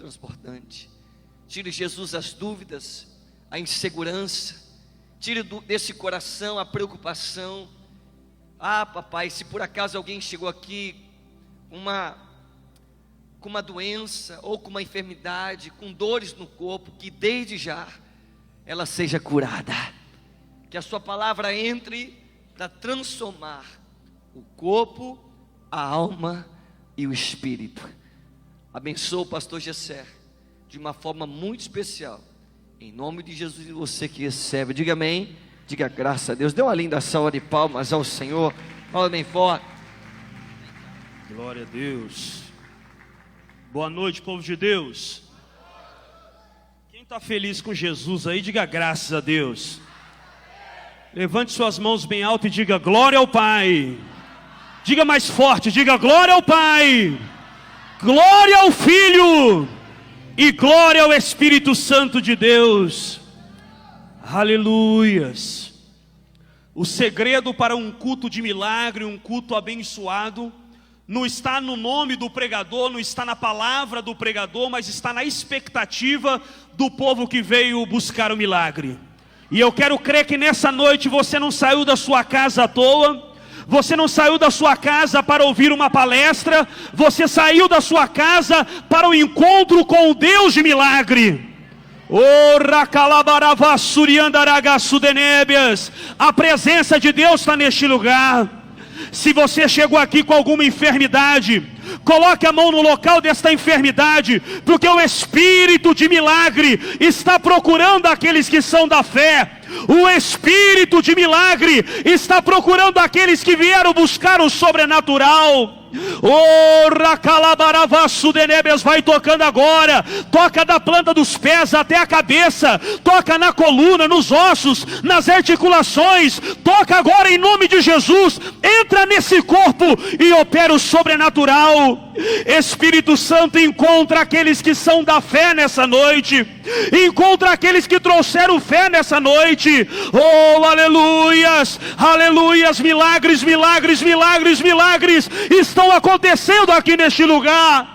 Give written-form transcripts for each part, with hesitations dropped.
transbordante. Tire, Jesus, as dúvidas, a insegurança. Tire desse coração a preocupação. Papai, se por acaso alguém chegou aqui com uma doença ou com uma enfermidade, com dores no corpo, que desde já ela seja curada. Que a sua palavra entre para transformar o corpo, a alma e o espírito. Abençoa o pastor Gessé de uma forma muito especial. Em nome de Jesus, e você que recebe, diga amém, diga graças a Deus. Dê uma linda salva de palmas ao Senhor. Fala bem forte. Glória a Deus. Boa noite, povo de Deus. Quem está feliz com Jesus aí, diga graças a Deus. Levante suas mãos bem alto e diga glória ao Pai. Diga mais forte, diga glória ao Pai, glória ao Filho e glória ao Espírito Santo de Deus. Aleluias. O segredo para um culto de milagre, um culto abençoado, não está no nome do pregador, não está na palavra do pregador, mas está na expectativa do povo que veio buscar o milagre. E eu quero crer que nessa noite você não saiu da sua casa à toa. Você não saiu da sua casa para ouvir uma palestra. Você saiu da sua casa para o encontro com o Deus de milagre. A presença de Deus está neste lugar. Se você chegou aqui com alguma enfermidade, coloque a mão no local desta enfermidade, porque o Espírito de milagre está procurando aqueles que são da fé. O Espírito de milagre está procurando aqueles que vieram buscar o sobrenatural. Vai tocando agora. Toca da planta dos pés até a cabeça. Toca na coluna, nos ossos, nas articulações. Toca agora em nome de Jesus. Entra nesse corpo e opera o sobrenatural. Espírito Santo, encontra aqueles que são da fé nessa noite. Encontra aqueles que trouxeram fé nessa noite. Oh, aleluias, aleluias. Milagres, milagres, milagres, milagres estão acontecendo aqui neste lugar.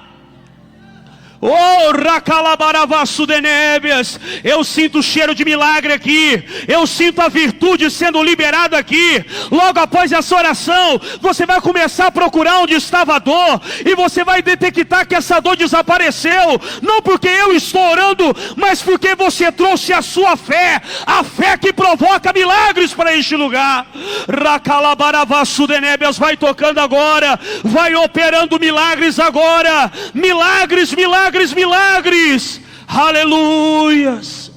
Oh, racalabaravaçudenébias, eu sinto o cheiro de milagre aqui. Eu sinto a virtude sendo liberada aqui. Logo após essa oração, você vai começar a procurar onde estava a dor, e você vai detectar que essa dor desapareceu. Não porque eu estou orando, mas porque você trouxe a sua fé. A fé que provoca milagres para este lugar. Racalabaravaçudenébias, vai tocando agora. Vai operando milagres agora. Milagres, milagres, milagres, aleluias,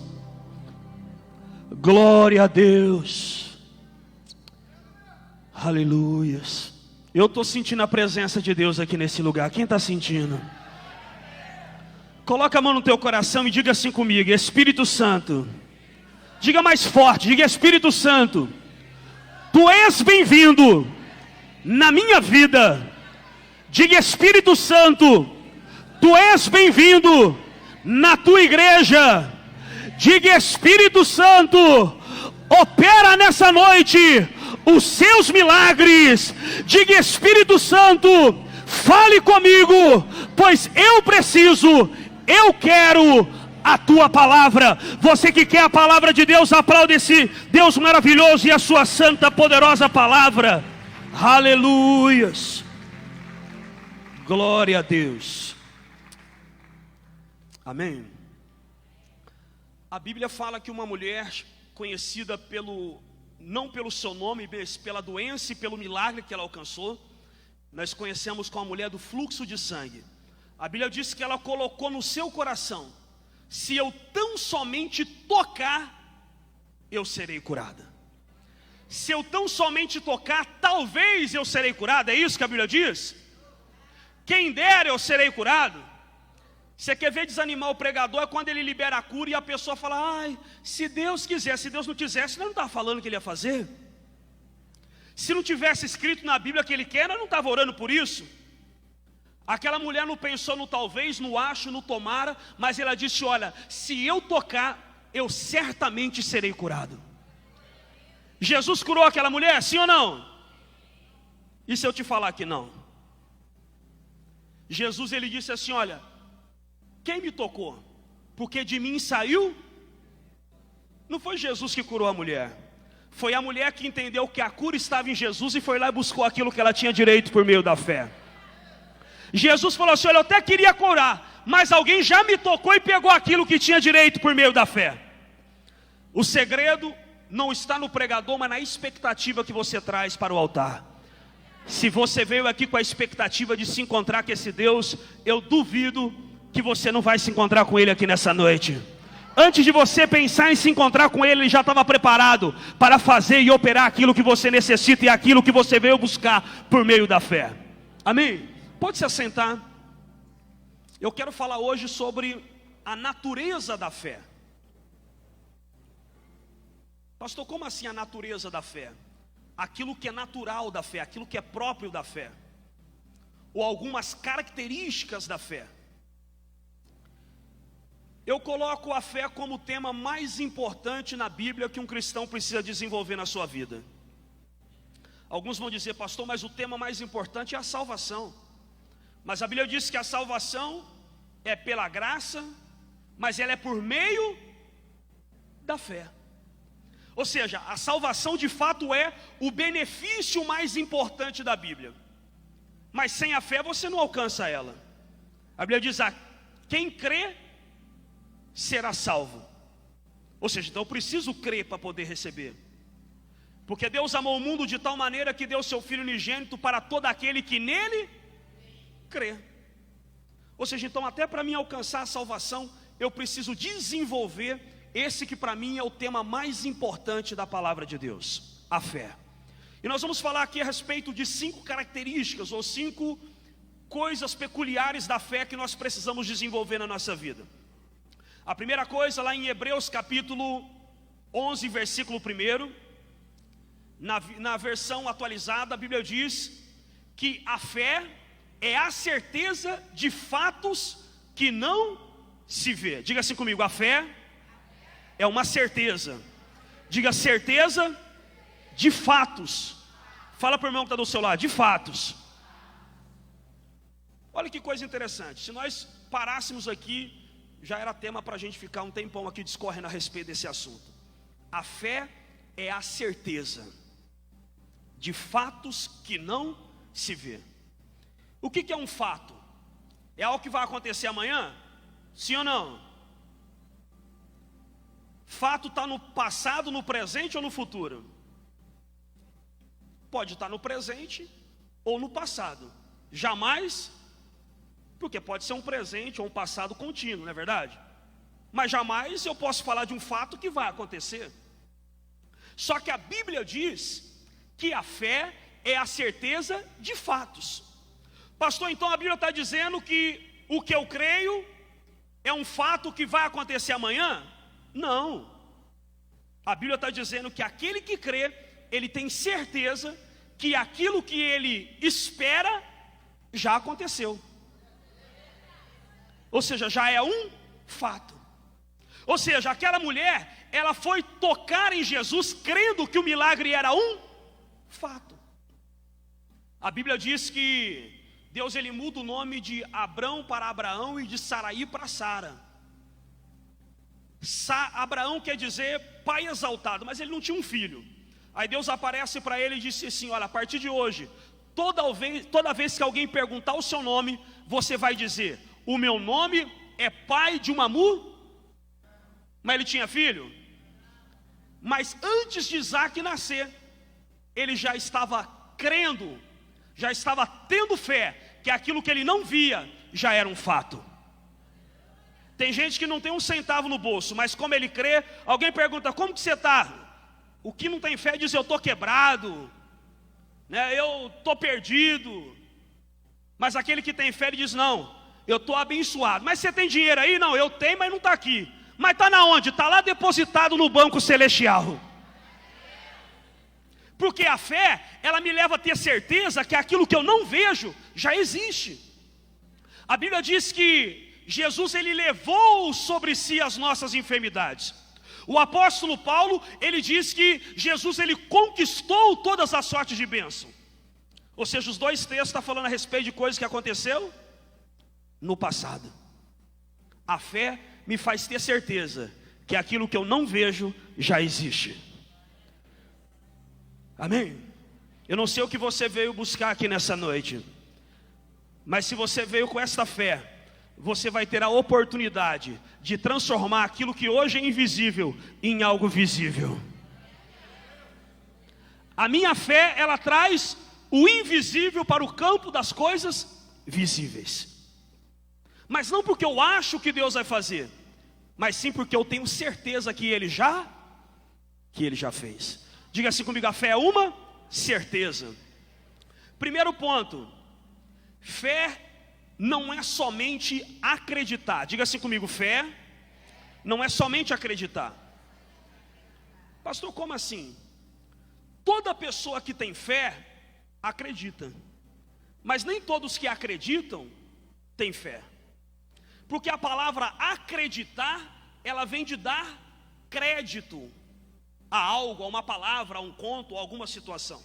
glória a Deus, aleluias. Eu estou sentindo a presença de Deus aqui nesse lugar. Quem está sentindo? Coloca a mão no teu coração e diga assim comigo: Espírito Santo. Diga mais forte, diga: Espírito Santo, tu és bem-vindo na minha vida. Diga: Espírito Santo, tu és bem-vindo na tua igreja. Diga: Espírito Santo, opera nessa noite os seus milagres. Diga: Espírito Santo, fale comigo, pois eu preciso, eu quero a tua palavra. Você que quer a palavra de Deus, aplaude esse Deus maravilhoso e a sua santa, poderosa palavra. Aleluias, glória a Deus. Amém. A Bíblia fala que uma mulher conhecida não pelo seu nome, mas pela doença e pelo milagre que ela alcançou, nós conhecemos como a mulher do fluxo de sangue. A Bíblia diz que ela colocou no seu coração: se eu tão somente tocar, eu serei curada. Se eu tão somente tocar, talvez eu serei curada. É isso que a Bíblia diz? Quem dera eu serei curado. Você quer ver desanimar o pregador? É quando ele libera a cura e a pessoa fala: ai, se Deus quiser. Se Deus não quisesse, nós não estava falando que ele ia fazer. Se não tivesse escrito na Bíblia que ele quer, nós não estava orando por isso. Aquela mulher não pensou no talvez, no acho, no tomara, mas ela disse: olha, se eu tocar, eu certamente serei curado. Jesus curou aquela mulher, sim ou não? E se eu te falar que não? Jesus, ele disse assim: olha, Quem me tocou? Porque de mim saiu. Não foi Jesus que curou a mulher. Foi a mulher que entendeu que a cura estava em Jesus e foi lá e buscou aquilo que ela tinha direito por meio da fé. Jesus falou assim: olha, eu até queria curar, mas alguém já me tocou e pegou aquilo que tinha direito por meio da fé. O segredo não está no pregador, mas na expectativa que você traz para o altar. Se você veio aqui com a expectativa de se encontrar com esse Deus, eu duvido que você não vai se encontrar com Ele aqui nessa noite. Antes de você pensar em se encontrar com Ele, Ele já estava preparado para fazer e operar aquilo que você necessita e aquilo que você veio buscar por meio da fé. Amém? Pode se assentar. Eu quero falar hoje sobre a natureza da fé. Pastor, como assim a natureza da fé? Aquilo que é natural da fé, aquilo que é próprio da fé, ou algumas características da fé. Eu coloco a fé como o tema mais importante na Bíblia que um cristão precisa desenvolver na sua vida. Alguns vão dizer: pastor, mas o tema mais importante é a salvação. Mas a Bíblia diz que a salvação é pela graça, mas ela é por meio da fé. Ou seja, a salvação de fato é o benefício mais importante da Bíblia. Mas sem a fé você não alcança ela. A Bíblia diz: quem crê será salvo. Ou seja, então eu preciso crer para poder receber. Porque Deus amou o mundo de tal maneira que deu seu Filho unigênito para todo aquele que nele crê. Ou seja, então até para mim alcançar a salvação, eu preciso desenvolver esse que para mim é o tema mais importante da palavra de Deus, a fé. E nós vamos falar aqui a respeito de 5 características ou 5 coisas peculiares da fé que nós precisamos desenvolver na nossa vida. A primeira coisa, lá em Hebreus capítulo 11, versículo 1, na versão atualizada, a Bíblia diz que a fé é a certeza de fatos que não se vê. Diga assim comigo: a fé é uma certeza. Diga: certeza de fatos. Fala para o irmão que está do seu lado: de fatos. Olha que coisa interessante. Se nós parássemos aqui, já era tema para a gente ficar um tempão aqui discorrendo a respeito desse assunto. A fé é a certeza de fatos que não se vê. O que é um fato? É algo que vai acontecer amanhã? Sim ou não? Fato está no passado, no presente ou no futuro? Pode estar no presente ou no passado. Jamais, porque pode ser um presente ou um passado contínuo, não é verdade? Mas jamais eu posso falar de um fato que vai acontecer. Só que a Bíblia diz que a fé é a certeza de fatos. Pastor, então a Bíblia está dizendo que o que eu creio é um fato que vai acontecer amanhã? Não. A Bíblia está dizendo que aquele que crê, ele tem certeza que aquilo que ele espera já aconteceu. Ou seja, já é um fato. Ou seja, aquela mulher, ela foi tocar em Jesus crendo que o milagre era um fato. A Bíblia diz que Deus ele muda o nome de Abrão para Abraão e de Saraí para Sara. Abraão quer dizer pai exaltado, mas ele não tinha um filho. Aí Deus aparece para ele e disse assim: olha, a partir de hoje, toda vez que alguém perguntar o seu nome, você vai dizer: o meu nome é pai de uma Mas ele tinha filho? Mas antes de Isaac nascer, ele já estava crendo, já estava tendo fé, que aquilo que ele não via já era um fato. Tem gente que não tem um centavo no bolso, mas como ele crê, alguém pergunta: como que você está? O que não tem fé diz: eu estou quebrado, né? Eu estou perdido. Mas aquele que tem fé ele diz: não, eu estou abençoado. Mas você tem dinheiro aí? Não, eu tenho, mas não está aqui. Mas está na onde? Está lá depositado no banco celestial. Porque a fé, ela me leva a ter certeza que aquilo que eu não vejo já existe. A Bíblia diz que Jesus ele levou sobre si as nossas enfermidades. O apóstolo Paulo, ele diz que Jesus ele conquistou todas as sortes de bênção. Ou seja, os dois textos estão falando a respeito de coisas que aconteceu no passado. A fé me faz ter certeza que aquilo que eu não vejo já existe. Amém? Eu não sei o que você veio buscar aqui nessa noite, mas se você veio com esta fé, você vai ter a oportunidade de transformar aquilo que hoje é invisível em algo visível. A minha fé, ela traz o invisível para o campo das coisas visíveis. Mas não porque eu acho que Deus vai fazer, mas sim porque eu tenho certeza que Ele já fez. Diga assim comigo, a fé é uma certeza. Primeiro ponto, fé não é somente acreditar. Diga assim comigo, fé não é somente acreditar. Pastor, como assim? Toda pessoa que tem fé, acredita. Mas nem todos que acreditam, têm fé. Porque a palavra acreditar, ela vem de dar crédito a algo, a uma palavra, a um conto, a alguma situação.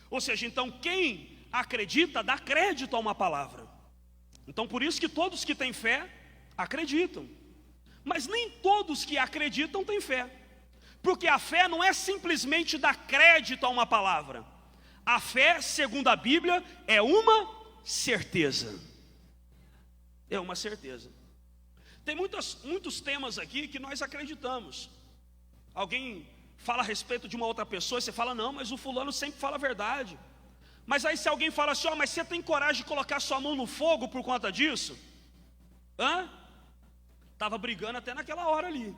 Ou seja, então quem acredita, dá crédito a uma palavra. Então por isso que todos que têm fé, acreditam. Mas nem todos que acreditam têm fé. Porque a fé não é simplesmente dar crédito a uma palavra. A fé, segundo a Bíblia, é uma certeza. É uma certeza. Tem muitos temas aqui que nós acreditamos. Alguém fala a respeito de uma outra pessoa e você fala, não, mas o fulano sempre fala a verdade. Mas aí se alguém fala assim, mas você tem coragem de colocar sua mão no fogo por conta disso? Estava brigando até naquela hora ali.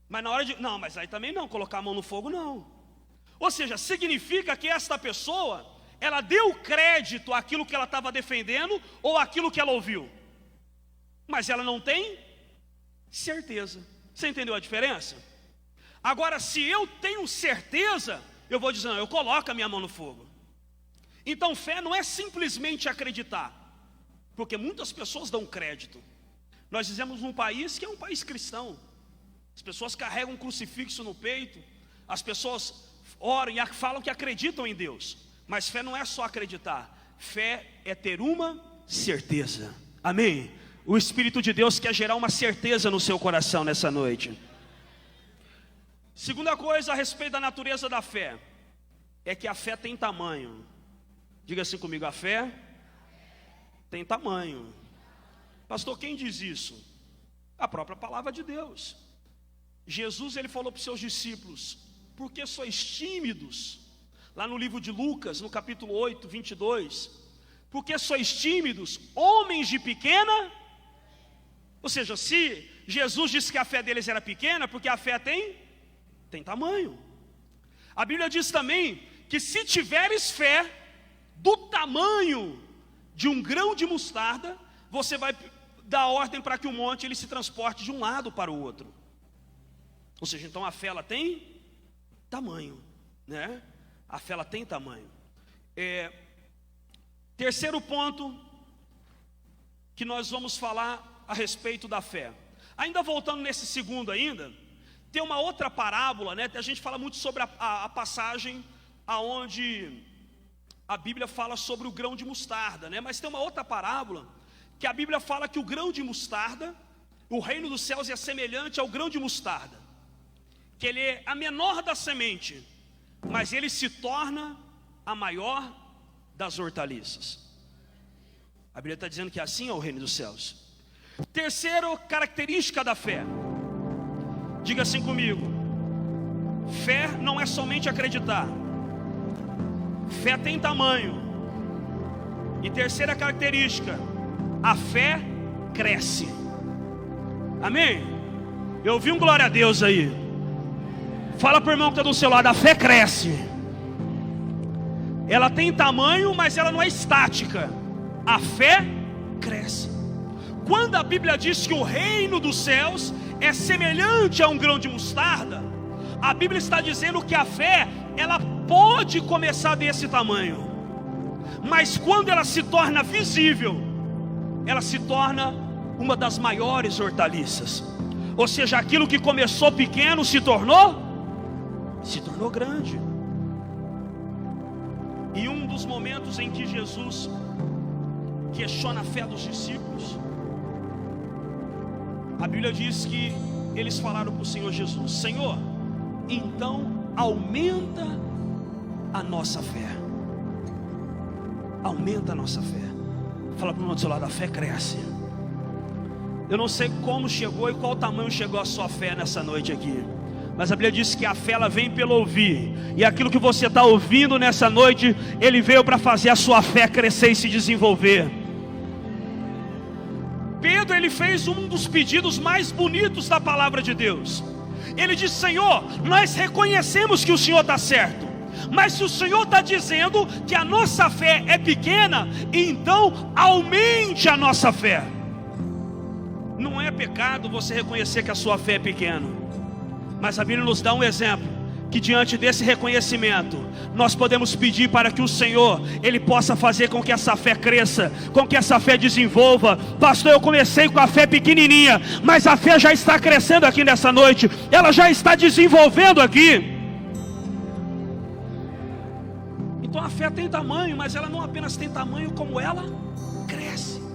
Mas na hora de, não, mas aí também não, colocar a mão no fogo não. Ou seja, significa que esta pessoa, ela deu crédito àquilo que ela estava defendendo ou àquilo que ela ouviu. Mas ela não tem certeza. Você entendeu a diferença? Agora, se eu tenho certeza, eu vou dizer, não, eu coloco a minha mão no fogo. Então fé não é simplesmente acreditar, porque muitas pessoas dão crédito. Nós vivemos num país que é um país cristão. As pessoas carregam um crucifixo no peito, as pessoas oram e falam que acreditam em Deus. Mas fé não é só acreditar, fé é ter uma certeza. Amém? O Espírito de Deus quer gerar uma certeza no seu coração nessa noite. Segunda coisa a respeito da natureza da fé, é que a fé tem tamanho. Diga assim comigo, a fé tem tamanho. Pastor, quem diz isso? A própria palavra de Deus. Jesus, ele falou para os seus discípulos, por que sois tímidos? Lá no livro de Lucas, no capítulo 8, 22, por que sois tímidos, homens de pequena? Ou seja, se Jesus disse que a fé deles era pequena, porque a fé tem tamanho. A Bíblia diz também que se tiveres fé do tamanho de um grão de mostarda, você vai dar ordem para que o monte ele se transporte de um lado para o outro. Ou seja, então a fé ela tem tamanho, né? A fé ela tem tamanho. Terceiro ponto que nós vamos falar a respeito da fé. Ainda voltando nesse segundo ainda, tem uma outra parábola, né? A gente fala muito sobre a passagem aonde a Bíblia fala sobre o grão de mostarda, né? Mas tem uma outra parábola que a Bíblia fala que o grão de mostarda, o reino dos céus é semelhante ao grão de mostarda, que ele é a menor da semente, mas ele se torna a maior das hortaliças. A Bíblia está dizendo que assim é o reino dos céus. Terceira característica da fé, diga assim comigo, fé não é somente acreditar, fé tem tamanho. E terceira característica, a fé cresce. Amém? Eu ouvi um glória a Deus aí. Fala para o irmão que está do seu lado, a fé cresce. Ela tem tamanho, mas ela não é estática. A fé cresce. Quando a Bíblia diz que o reino dos céus é semelhante a um grão de mostarda, a Bíblia está dizendo que a fé, ela pode começar desse tamanho, mas quando ela se torna visível, ela se torna uma das maiores hortaliças. Ou seja, aquilo que começou pequeno se tornou grande. E um dos momentos em que Jesus questiona a fé dos discípulos, A Bíblia diz que eles falaram para o Senhor Jesus: Senhor, então aumenta a nossa fé. Aumenta a nossa fé. Fala para o irmão do seu lado: a fé cresce. Eu não sei como chegou e qual tamanho chegou a sua fé nessa noite aqui, mas a Bíblia diz que a fé ela vem pelo ouvir. E aquilo que você está ouvindo nessa noite, ele veio para fazer a sua fé crescer e se desenvolver. Pedro, ele fez um dos pedidos mais bonitos da palavra de Deus. Ele disse: Senhor, nós reconhecemos que o Senhor está certo, mas se o Senhor está dizendo que a nossa fé é pequena, então aumente a nossa fé. Não é pecado você reconhecer que a sua fé é pequena, mas a Bíblia nos dá um exemplo, que diante desse reconhecimento, nós podemos pedir para que o Senhor, Ele possa fazer com que essa fé cresça, com que essa fé desenvolva. Pastor, eu comecei com a fé pequenininha, mas a fé já está crescendo aqui nessa noite, ela já está desenvolvendo aqui. Então a fé tem tamanho, mas ela não apenas tem tamanho, como ela cresce.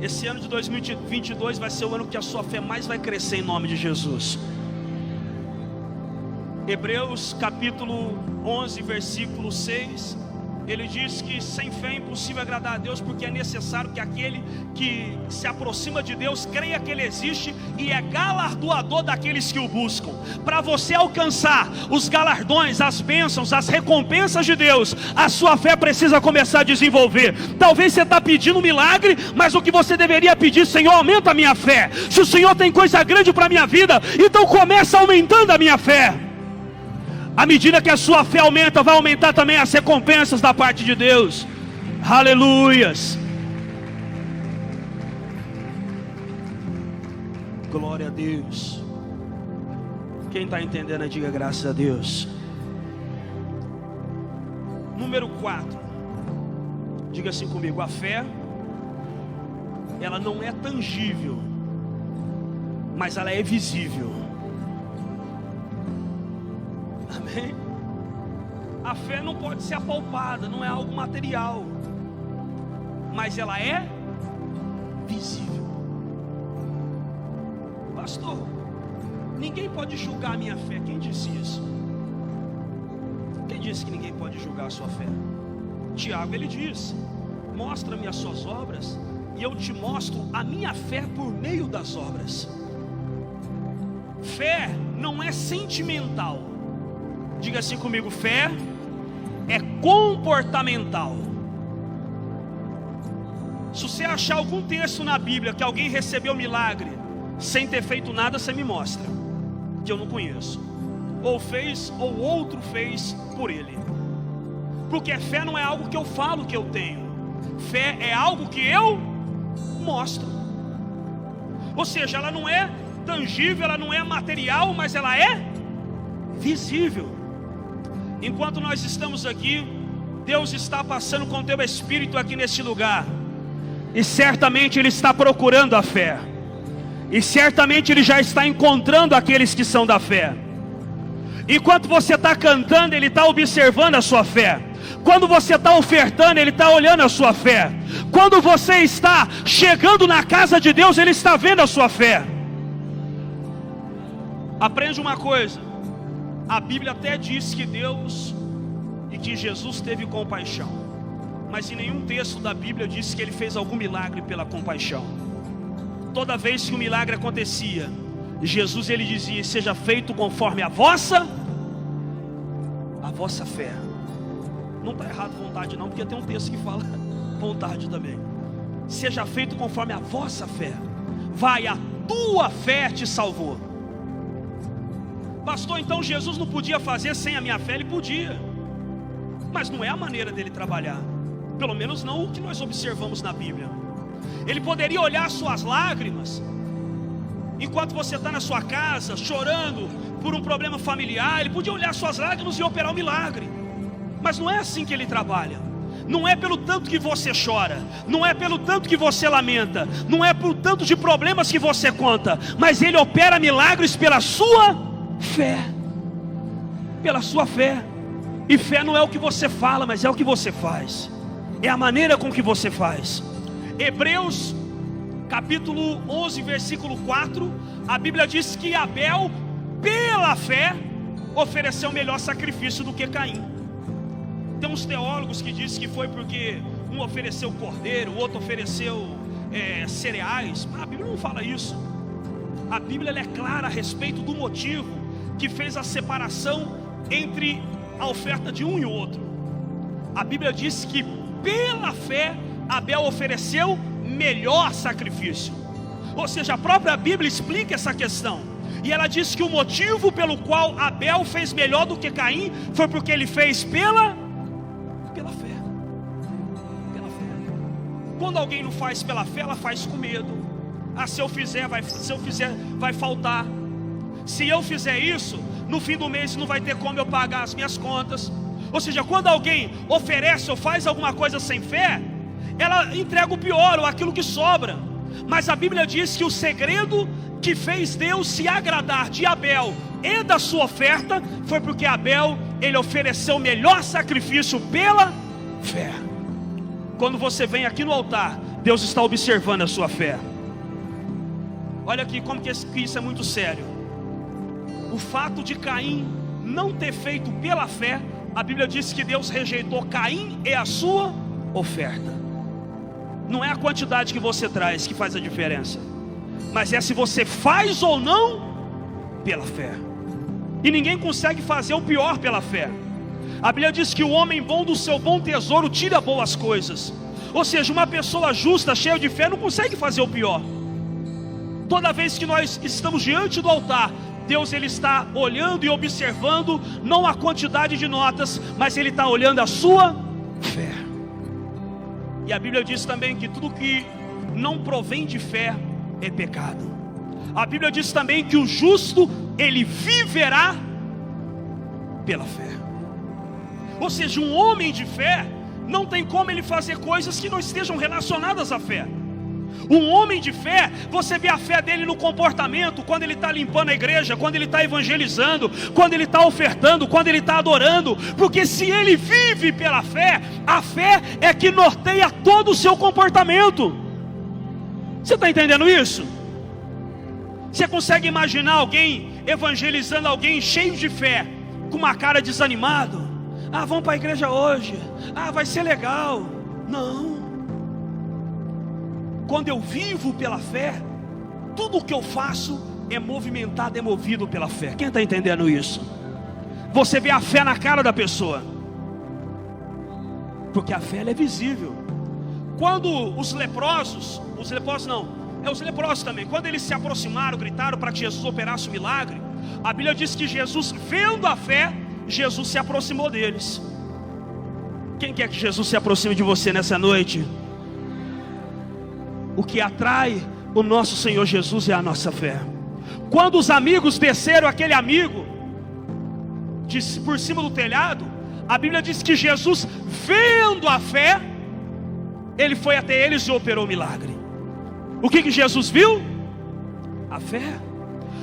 Esse ano de 2022 vai ser o ano que a sua fé mais vai crescer, em nome de Jesus. Hebreus capítulo 11, versículo 6, ele diz que sem fé é impossível agradar a Deus, porque é necessário que aquele que se aproxima de Deus creia que Ele existe e é galardoador daqueles que o buscam. Para você alcançar os galardões, as bênçãos, as recompensas de Deus, a sua fé precisa começar a desenvolver. Talvez você está pedindo um milagre, mas o que você deveria pedir: Senhor, aumenta a minha fé. Se o Senhor tem coisa grande para a minha vida, então começa aumentando a minha fé. À medida que a sua fé aumenta, vai aumentar também as recompensas da parte de Deus. Aleluias. Glória a Deus. Quem está entendendo, diga graças a Deus. Número 4. Diga assim comigo: a fé, ela não é tangível, mas ela é visível. Amém? A fé não pode ser apalpada, não é algo material, mas ela é visível. Pastor, ninguém pode julgar a minha fé. Quem disse isso? Quem disse que ninguém pode julgar a sua fé? Tiago, ele diz: mostra-me as suas obras e eu te mostro a minha fé por meio das obras. Fé não é sentimental. Diga assim comigo: fé é comportamental. Se você achar algum texto na Bíblia que alguém recebeu milagre sem ter feito nada, você me mostra, que eu não conheço. Ou fez, ou outro fez por ele. Porque fé não é algo que eu falo que eu tenho. Fé é algo que eu mostro. Ou seja, ela não é tangível, ela não é material, mas ela é visível. Enquanto nós estamos aqui, Deus está passando com o teu espírito aqui neste lugar, e certamente Ele está procurando a fé, e certamente Ele já está encontrando aqueles que são da fé. Enquanto você está cantando, Ele está observando a sua fé. Quando você está ofertando, Ele está olhando a sua fé. Quando você está chegando na casa de Deus, Ele está vendo a sua fé. Aprende uma coisa: a Bíblia até diz que Deus e que Jesus teve compaixão, mas em nenhum texto da Bíblia diz que Ele fez algum milagre pela compaixão. Toda vez que um milagre acontecia, Jesus, Ele dizia: seja feito conforme a vossa fé. Não está errado vontade não, porque tem um texto que fala vontade também. Seja feito conforme a vossa fé. Vai, a tua fé te salvou. Pastor, então Jesus não podia fazer sem a minha fé? Ele podia, mas não é a maneira dele trabalhar. Pelo menos não o que nós observamos na Bíblia. Ele poderia olhar suas lágrimas, enquanto você está na sua casa chorando por um problema familiar. Ele podia olhar suas lágrimas e operar um milagre, mas não é assim que Ele trabalha. Não é pelo tanto que você chora, não é pelo tanto que você lamenta, não é pelo tanto de problemas que você conta, mas Ele opera milagres pela sua fé. Pela sua fé. E fé não é o que você fala, mas é o que você faz. É a maneira com que você faz. Hebreus capítulo 11, versículo 4, a Bíblia diz que Abel, pela fé, ofereceu melhor sacrifício do que Caim. Tem uns teólogos que dizem que foi porque um ofereceu cordeiro, o outro ofereceu cereais, mas a Bíblia não fala isso. A Bíblia ela é clara a respeito do motivo que fez a separação entre a oferta de um e o outro. A Bíblia diz que pela fé Abel ofereceu melhor sacrifício. Ou seja, a própria Bíblia explica essa questão. E ela diz que o motivo pelo qual Abel fez melhor do que Caim foi porque ele fez pela fé. Pela fé. Quando alguém não faz pela fé, ela faz com medo. Se eu fizer vai faltar. Se eu fizer isso, no fim do mês não vai ter como eu pagar as minhas contas. Ou seja, quando alguém oferece ou faz alguma coisa sem fé, ela entrega o pior ou aquilo que sobra. Mas a Bíblia diz que o segredo que fez Deus se agradar de Abel e da sua oferta foi porque Abel, ele ofereceu o melhor sacrifício pela fé. Quando você vem aqui no altar, Deus está observando a sua fé. Olha aqui como que isso é muito sério. O fato de Caim não ter feito pela fé, a Bíblia diz que Deus rejeitou Caim e a sua oferta. Não é a quantidade que você traz que faz a diferença, mas é se você faz ou não pela fé. E ninguém consegue fazer o pior pela fé. A Bíblia diz que o homem bom do seu bom tesouro tira boas coisas. Ou seja, uma pessoa justa, cheia de fé, não consegue fazer o pior. Toda vez que nós estamos diante do altar, Deus ele está olhando e observando não a quantidade de notas, mas Ele está olhando a sua fé. E a Bíblia diz também que tudo que não provém de fé é pecado. A Bíblia diz também que o justo ele viverá pela fé. Ou seja, um homem de fé não tem como ele fazer coisas que não estejam relacionadas à fé. Um homem de fé, você vê a fé dele no comportamento, quando ele está limpando a igreja, quando ele está evangelizando, quando ele está ofertando, quando ele está adorando. Porque se ele vive pela fé, a fé é que norteia todo o seu comportamento. Você está entendendo isso? Você consegue imaginar alguém evangelizando alguém cheio de fé, com uma cara desanimado? Vamos para a igreja hoje, vai ser legal. Não. Quando eu vivo pela fé, tudo o que eu faço é movimentado, é movido pela fé. Quem está entendendo isso? Você vê a fé na cara da pessoa, porque a fé ela é visível. Quando os leprosos também, quando eles se aproximaram, gritaram para que Jesus operasse o milagre, a Bíblia diz que Jesus, vendo a fé, Jesus se aproximou deles. Quem quer que Jesus se aproxime de você nessa noite? O que atrai o nosso Senhor Jesus é a nossa fé. Quando os amigos desceram aquele amigo por cima do telhado, a Bíblia diz que Jesus, vendo a fé, ele foi até eles e operou o milagre. O que Jesus viu? A fé.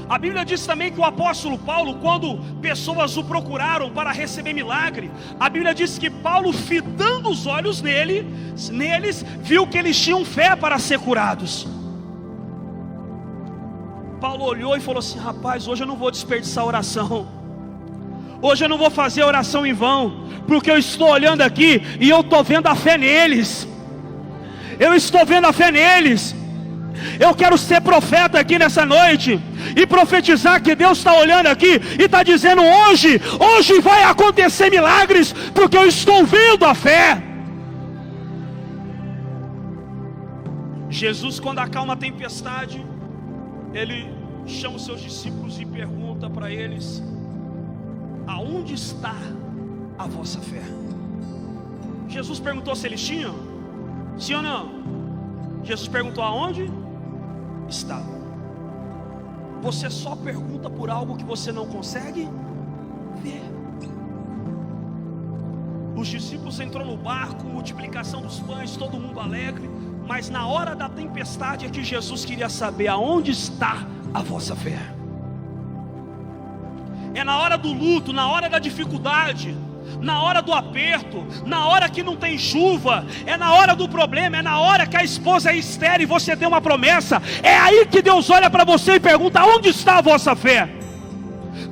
A Bíblia diz também que o apóstolo Paulo, quando pessoas o procuraram para receber milagre, a Bíblia diz que Paulo, fitando os olhos neles, viu que eles tinham fé para ser curados. Paulo olhou e falou assim: rapaz, hoje eu não vou desperdiçar oração, hoje eu não vou fazer oração em vão, porque eu estou olhando aqui e eu estou vendo a fé neles. Eu estou vendo a fé neles. Eu quero ser profeta aqui nessa noite e profetizar que Deus está olhando aqui e está dizendo: hoje vai acontecer milagres, porque eu estou vendo a fé. Jesus, quando acalma a tempestade, ele chama os seus discípulos e pergunta para eles: aonde está a vossa fé? Jesus perguntou se eles tinham, sim ou não? Jesus perguntou aonde estava. Você só pergunta por algo que você não consegue ver. Os discípulos entrou no barco, multiplicação dos pães, todo mundo alegre, mas na hora da tempestade é que Jesus queria saber: aonde está a vossa fé? É na hora do luto, na hora da dificuldade, na hora do aperto, na hora que não tem chuva, é na hora do problema, é na hora que a esposa é estéril e você tem uma promessa. É aí que Deus olha para você e pergunta: onde está a vossa fé?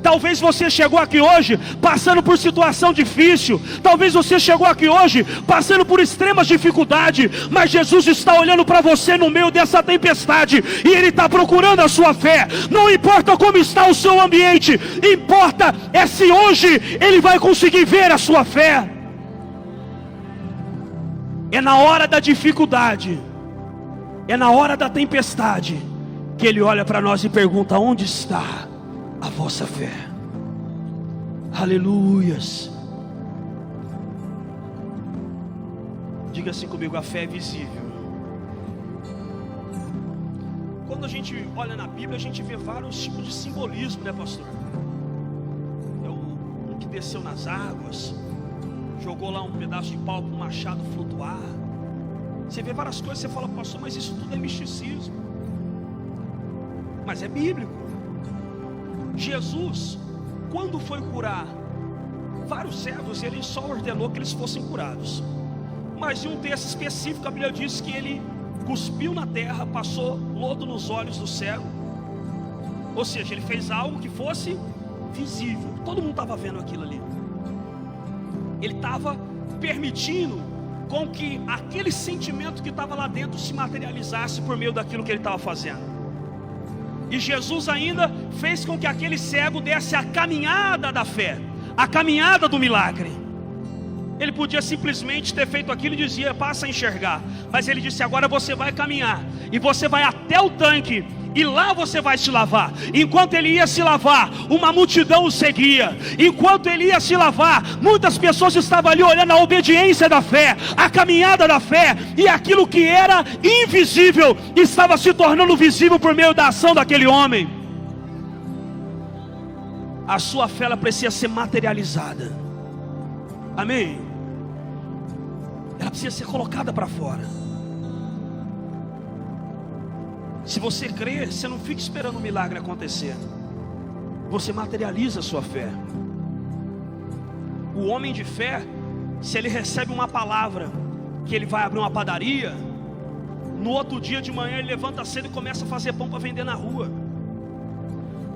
Talvez você chegou aqui hoje passando por situação difícil, talvez você chegou aqui hoje passando por extremas dificuldades, mas Jesus está olhando para você no meio dessa tempestade e Ele está procurando a sua fé. Não importa como está o seu ambiente, importa é se hoje Ele vai conseguir ver a sua fé. É na hora da dificuldade, é na hora da tempestade que Ele olha para nós e pergunta: onde está a vossa fé? Aleluias. Diga assim comigo: a fé é visível. Quando a gente olha na Bíblia, a gente vê vários tipos de simbolismo, né, pastor? É o que desceu nas águas, jogou lá um pedaço de pau para o machado flutuar. Você vê várias coisas, você fala: pastor, mas isso tudo é misticismo. Mas é bíblico. Jesus, quando foi curar vários cegos, Ele só ordenou que eles fossem curados. Mas em um texto específico, a Bíblia diz que Ele cuspiu na terra, passou lodo nos olhos do cego. Ou seja, Ele fez algo que fosse visível. Todo mundo estava vendo aquilo ali. Ele estava permitindo com que aquele sentimento que estava lá dentro se materializasse por meio daquilo que Ele estava fazendo. E Jesus ainda fez com que aquele cego desse a caminhada da fé, a caminhada do milagre. Ele podia simplesmente ter feito aquilo e dizia: passa a enxergar. Mas Ele disse: agora você vai caminhar, e você vai até o tanque, e lá você vai se lavar. Enquanto Ele ia se lavar, uma multidão o seguia. Enquanto Ele ia se lavar, muitas pessoas estavam ali olhando a obediência da fé, a caminhada da fé. E aquilo que era invisível estava se tornando visível por meio da ação daquele homem. A sua fé, ela precisa ser materializada. Amém? Ela precisa ser colocada para fora. Se você crê, você não fica esperando o milagre acontecer. Você materializa a sua fé. O homem de fé, se ele recebe uma palavra que ele vai abrir uma padaria, no outro dia de manhã ele levanta cedo e começa a fazer pão para vender na rua.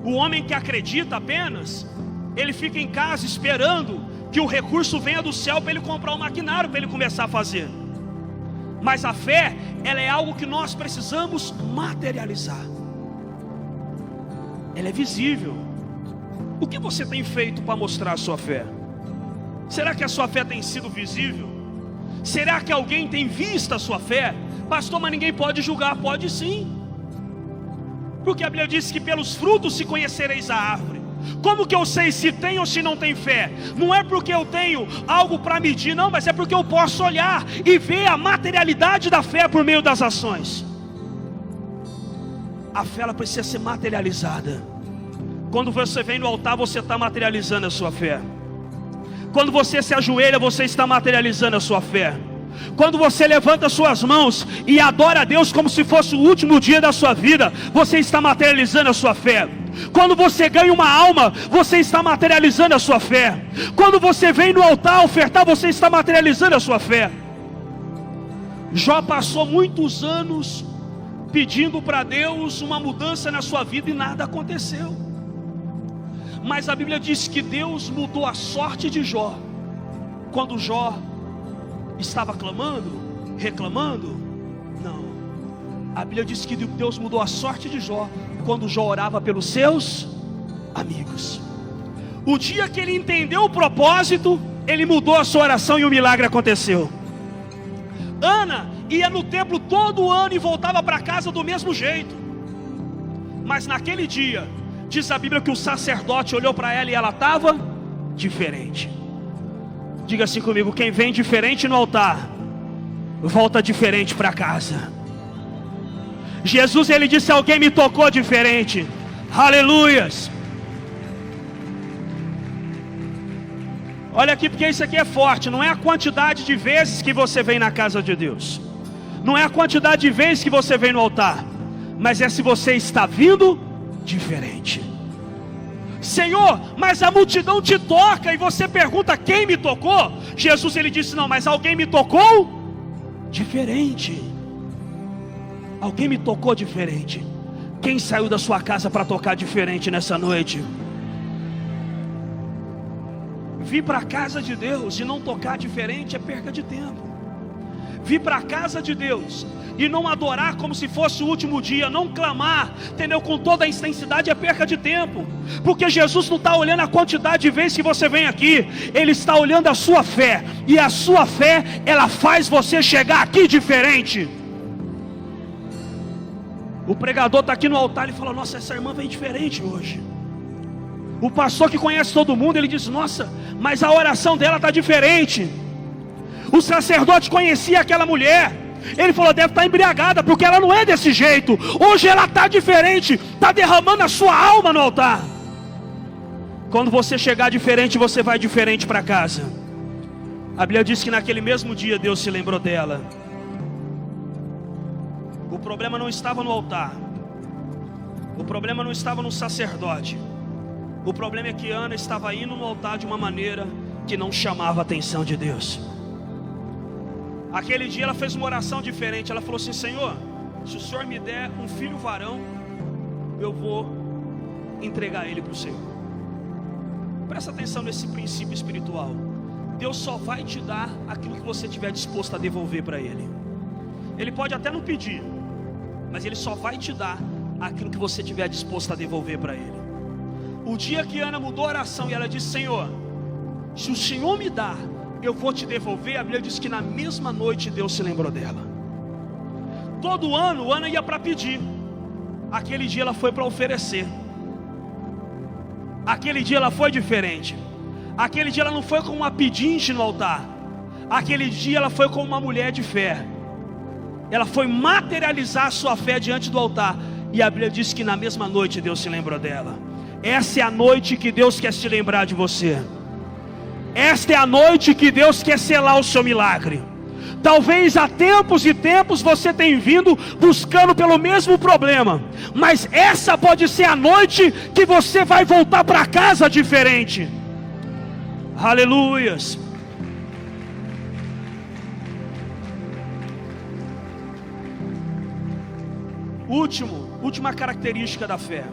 O homem que acredita apenas, ele fica em casa esperando que o recurso venha do céu para ele comprar um maquinário para ele começar a fazer. Mas a fé, ela é algo que nós precisamos materializar. Ela é visível. O que você tem feito para mostrar a sua fé? Será que a sua fé tem sido visível? Será que alguém tem visto a sua fé? Pastor, mas ninguém pode julgar. Pode sim. Porque a Bíblia diz que pelos frutos se conhecereis a árvore. Como que eu sei se tem ou se não tem fé? Não é porque eu tenho algo para medir, não, mas é porque eu posso olhar e ver a materialidade da fé por meio das ações. A fé, ela precisa ser materializada. Quando você vem no altar, você está materializando a sua fé. Quando você se ajoelha, você está materializando a sua fé. Quando você levanta suas mãos e adora a Deus como se fosse o último dia da sua vida, você está materializando a sua fé. Quando você ganha uma alma, você está materializando a sua fé. Quando você vem no altar ofertar, você está materializando a sua fé. Jó passou muitos anos pedindo para Deus uma mudança na sua vida e nada aconteceu. Mas a Bíblia diz que Deus mudou a sorte de Jó. Quando Jó estava clamando, reclamando? Não. A Bíblia diz que Deus mudou a sorte de Jó quando Jó orava pelos seus amigos. O dia que ele entendeu o propósito, ele mudou a sua oração e o milagre aconteceu. Ana ia no templo todo ano e voltava para casa do mesmo jeito. Mas naquele dia, diz a Bíblia que o sacerdote olhou para ela e ela estava diferente. Diga assim comigo: quem vem diferente no altar, volta diferente para casa. Jesus, ele disse: alguém me tocou diferente. Aleluias. Olha aqui, porque isso aqui é forte. Não é a quantidade de vezes que você vem na casa de Deus, não é a quantidade de vezes que você vem no altar, mas é se você está vindo diferente. Senhor, mas a multidão te toca, e você pergunta, quem me tocou? Jesus, ele disse, não, mas alguém me tocou diferente. Alguém me tocou diferente. Quem saiu da sua casa para tocar diferente nessa noite? Vir para a casa de Deus e não tocar diferente é perca de tempo. Vir para a casa de Deus e não adorar como se fosse o último dia, não clamar, entendeu, com toda a intensidade, é perca de tempo. Porque Jesus não está olhando a quantidade de vezes que você vem aqui, Ele está olhando a sua fé. E a sua fé, ela faz você chegar aqui diferente. O pregador está aqui no altar, ele fala, nossa, essa irmã vem diferente hoje. O pastor que conhece todo mundo, ele diz, nossa, mas a oração dela está diferente. O sacerdote conhecia aquela mulher, ele falou, deve estar embriagada, porque ela não é desse jeito. Hoje ela está diferente, está derramando a sua alma no altar. Quando você chegar diferente, você vai diferente para casa. A Bíblia diz que naquele mesmo dia Deus se lembrou dela. O problema não estava no altar, o problema não estava no sacerdote. O problema é que Ana estava indo no altar de uma maneira que não chamava a atenção de Deus. Aquele dia ela fez uma oração diferente. Ela falou assim, Senhor, se o Senhor me der um filho varão, eu vou entregar ele para o Senhor. Presta atenção nesse princípio espiritual. Deus só vai te dar aquilo que você estiver disposto a devolver para Ele. Ele pode até não pedir, mas Ele só vai te dar aquilo que você estiver disposto a devolver para Ele. O dia que Ana mudou a oração e ela disse, Senhor, se o Senhor me dá, eu vou te devolver. A Bíblia diz que na mesma noite Deus se lembrou dela. Todo ano Ana ia para pedir, aquele dia ela foi para oferecer. Aquele dia ela foi diferente. Aquele dia ela não foi como uma pedinte no altar. Aquele dia ela foi como uma mulher de fé. Ela foi materializar a sua fé diante do altar. E a Bíblia diz que na mesma noite Deus se lembrou dela. Essa é a noite que Deus quer se lembrar de você. Esta é a noite que Deus quer selar o seu milagre. Talvez há tempos e tempos você tenha vindo buscando pelo mesmo problema, mas essa pode ser a noite que você vai voltar para casa diferente. Aleluias. Última característica da fé.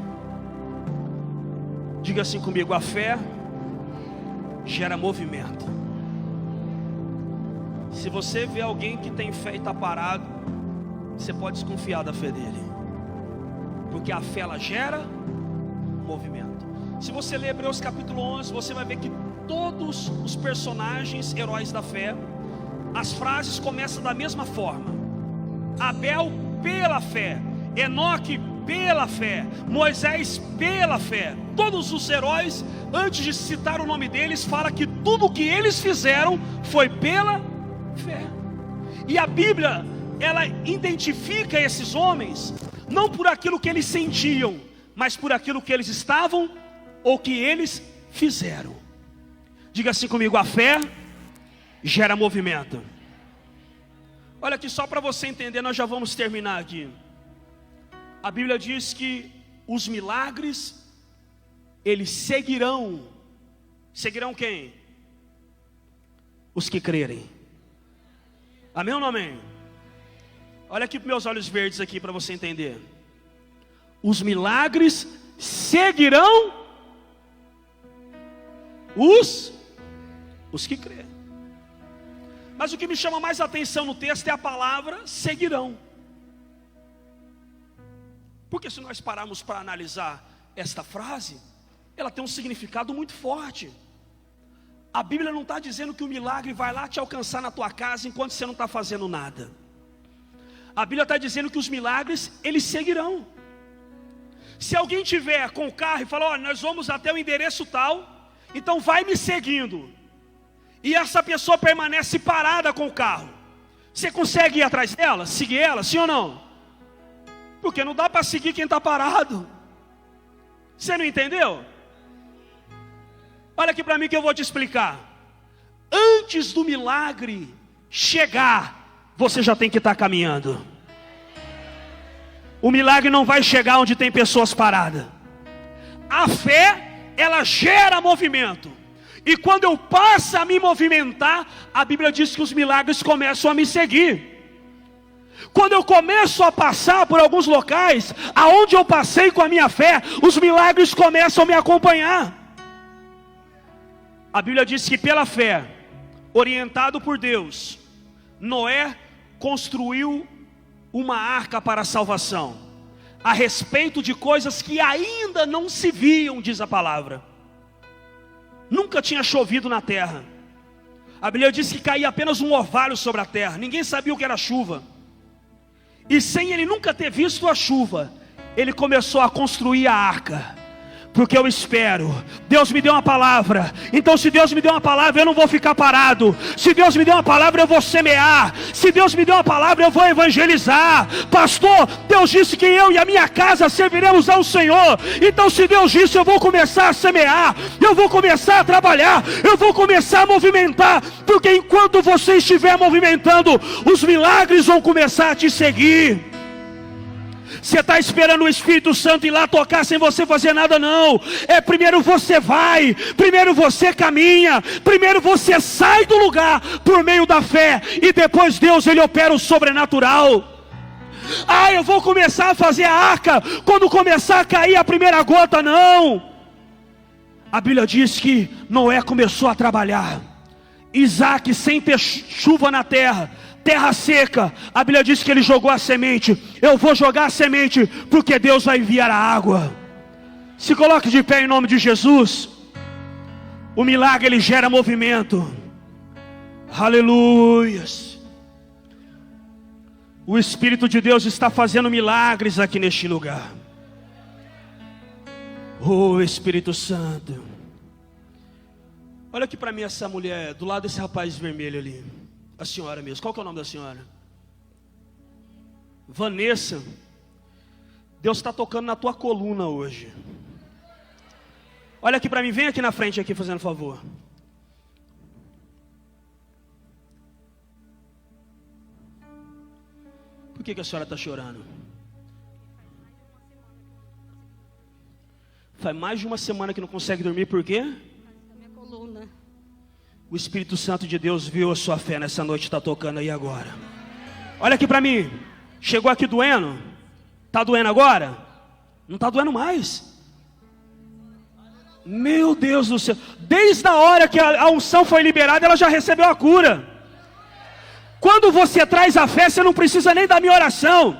Diga assim comigo, a fé gera movimento. Se você vê alguém que tem fé e está parado, você pode desconfiar da fé dele, porque a fé ela gera movimento. Se você ler Hebreus capítulo 11, você vai ver que todos os personagens heróis da fé, as frases começam da mesma forma. Abel pela fé, Enoque pela fé, Moisés pela fé. Todos os heróis, antes de citar o nome deles, fala que tudo o que eles fizeram foi pela fé. E a Bíblia, ela identifica esses homens não por aquilo que eles sentiam, mas por aquilo que eles estavam ou que eles fizeram. Diga assim comigo, a fé gera movimento. Olha aqui, só para você entender, nós já vamos terminar aqui. A Bíblia diz que os milagres, eles seguirão. Seguirão quem? Os que crerem. Amém ou não amém? Olha aqui para meus olhos verdes aqui para você entender. Os milagres seguirão os que crerem. Mas o que me chama mais atenção no texto é a palavra seguirão. Porque se nós pararmos para analisar esta frase, ela tem um significado muito forte. A Bíblia não está dizendo que o milagre vai lá te alcançar na tua casa enquanto você não está fazendo nada. A Bíblia está dizendo que os milagres, eles seguirão. Se alguém tiver com o carro e falar, olha, nós vamos até o endereço tal, então vai me seguindo, e essa pessoa permanece parada com o carro, você consegue ir atrás dela? Seguir ela, sim ou não? Porque não dá para seguir quem está parado. Você não entendeu? Olha aqui para mim que eu vou te explicar. Antes do milagre chegar, você já tem que estar caminhando. O milagre não vai chegar onde tem pessoas paradas. A fé, ela gera movimento. E quando eu passo a me movimentar, a Bíblia diz que os milagres começam a me seguir. Quando eu começo a passar por alguns locais, aonde eu passei com a minha fé, os milagres começam a me acompanhar. A Bíblia diz que pela fé, orientado por Deus, Noé construiu uma arca para a salvação, a respeito de coisas que ainda não se viam, diz a palavra. Nunca tinha chovido na terra. A Bíblia diz que caía apenas um orvalho sobre a terra, ninguém sabia o que era chuva. E sem ele nunca ter visto a chuva, ele começou a construir a arca. Porque eu espero, Deus me deu uma palavra, então se Deus me deu uma palavra eu não vou ficar parado. Se Deus me deu uma palavra eu vou semear. Se Deus me deu uma palavra eu vou evangelizar. Pastor, Deus disse que eu e a minha casa serviremos ao Senhor. Então se Deus disse, eu vou começar a semear, eu vou começar a trabalhar, eu vou começar a movimentar. Porque enquanto você estiver movimentando, os milagres vão começar a te seguir. Você está esperando o Espírito Santo ir lá tocar sem você fazer nada? Não. É primeiro você vai, primeiro você caminha, primeiro você sai do lugar por meio da fé, e depois Deus ele opera o sobrenatural. Ah, eu vou começar a fazer a arca quando começar a cair a primeira gota. Não. A Bíblia diz que Noé começou a trabalhar. Isaac, sem ter chuva na terra, terra seca, a Bíblia diz que ele jogou a semente. Eu vou jogar a semente, porque Deus vai enviar a água. Se coloque de pé em nome de Jesus. O milagre ele gera movimento. Aleluias. O Espírito de Deus está fazendo milagres aqui neste lugar. Oh Espírito Santo. Olha aqui para mim essa mulher, do lado desse rapaz vermelho ali. A senhora mesmo, qual que é o nome da senhora? Vanessa. Deus está tocando na tua coluna hoje. Olha aqui para mim, vem aqui na frente aqui, fazendo favor. Por que a senhora está chorando? Faz mais de uma semana que não consegue dormir, por quê? Minha coluna. O Espírito Santo de Deus viu a sua fé nessa noite, está tocando aí agora. Olha aqui para mim. Chegou aqui doendo? Está doendo agora? Não está doendo mais. Meu Deus do céu. Desde a hora que a unção foi liberada, ela já recebeu a cura. Quando você traz a fé, você não precisa nem da minha oração.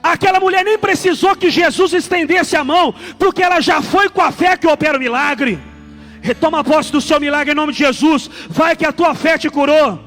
Aquela mulher nem precisou que Jesus estendesse a mão, porque ela já foi com a fé que opera o milagre. Retoma a posse do seu milagre em nome de Jesus. Vai que a tua fé te curou.